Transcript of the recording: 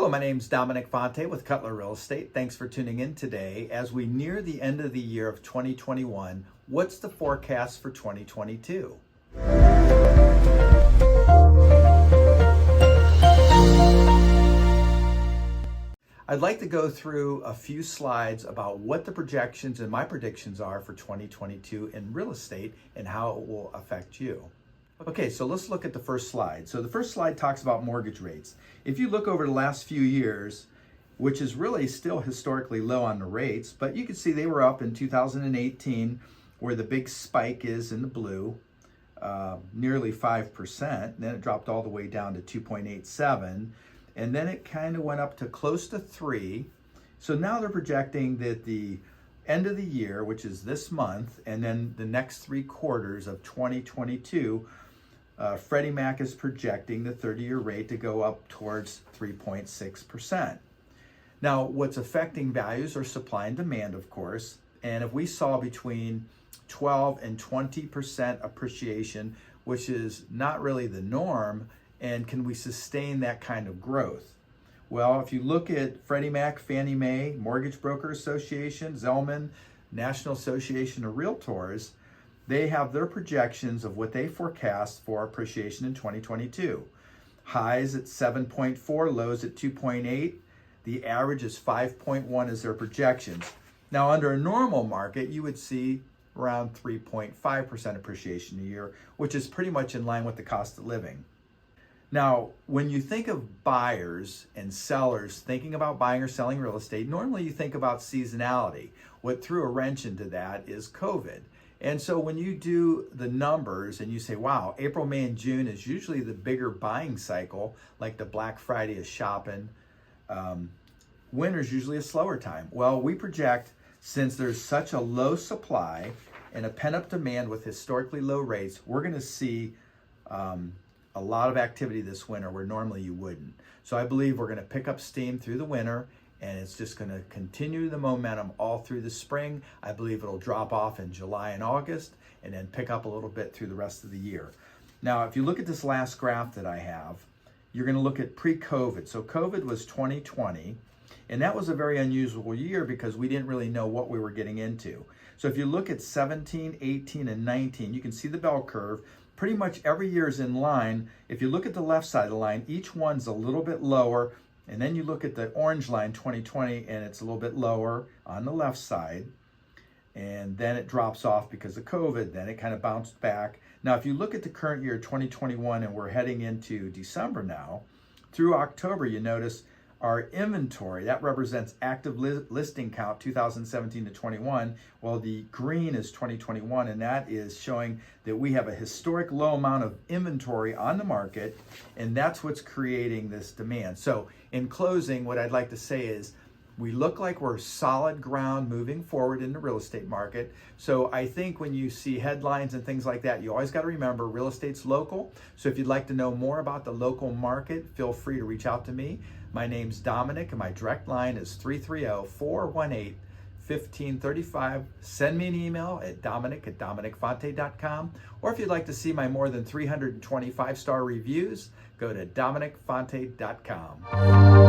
Hello, my name's Dominic Fonte with Cutler Real Estate. Thanks for tuning in today. As we near the end of the year of 2021, what's the forecast for 2022? I'd like to go through a few slides about what the projections and my predictions are for 2022 in real estate and how it will affect you. Okay, so let's look at the first slide. So the first slide talks about mortgage rates. If you look over the last few years, which is really still historically low on the rates, but you can see they were up in 2018, where the big spike is in the blue, nearly 5%. Then it dropped all the way down to 2.87, and then it kind of went up to close to 3. So now they're projecting that the end of the year, which is this month, and then the next 3 quarters of 2022, Freddie Mac is projecting the 30-year rate to go up towards 3.6%. Now, what's affecting values are supply and demand, of course. And if we saw between 12 and 20% appreciation, which is not really the norm, and can we sustain that kind of growth? Well, if you look at Freddie Mac, Fannie Mae, Mortgage Broker Association, Zelman, National Association of Realtors, they have their projections of what they forecast for appreciation in 2022. Highs at 7.4, lows at 2.8. The average is 5.1 is their projections. Now, under a normal market, you would see around 3.5% appreciation a year, which is pretty much in line with the cost of living. Now, when you think of buyers and sellers thinking about buying or selling real estate, normally you think about seasonality. What threw a wrench into that is COVID. And so when you do the numbers and you say, wow, April, May, and June is usually the bigger buying cycle, like the Black Friday is shopping, winter's usually a slower time. Well, we project, since there's such a low supply and a pent-up demand with historically low rates, we're going to see a lot of activity this winter where normally you wouldn't. So I believe we're going to pick up steam through the winter, and it's just going to continue the momentum all through the spring. I believe it'll drop off in July and August and then pick up a little bit through the rest of the year. Now, if you look at this last graph that I have, you're going to look at pre-COVID. So COVID was 2020, and that was a very unusual year because we didn't really know what we were getting into. So if you look at 17, 18, and 19, you can see the bell curve. Pretty much every year is in line. If you look at the left side of the line, each one's a little bit lower. And then you look at the orange line, 2020, and it's a little bit lower on the left side. And then it drops off because of COVID. Then it kind of bounced back. Now, if you look at the current year, 2021, and we're heading into December now, through October, you notice our inventory, that represents active listing count 2017 to 21. Well, the green is 2021, and that is showing that we have a historic low amount of inventory on the market, and that's what's creating this demand. So in closing, what I'd like to say is we look like we're solid ground moving forward in the real estate market. So I think when you see headlines and things like that, you always got to remember real estate's local. So if you'd like to know more about the local market, feel free to reach out to me. My name's Dominic, and my direct line is 330-418-1535. Send me an email at dominic@dominicfonte.com. Or if you'd like to see my more than 325 star reviews, go to dominicfonte.com.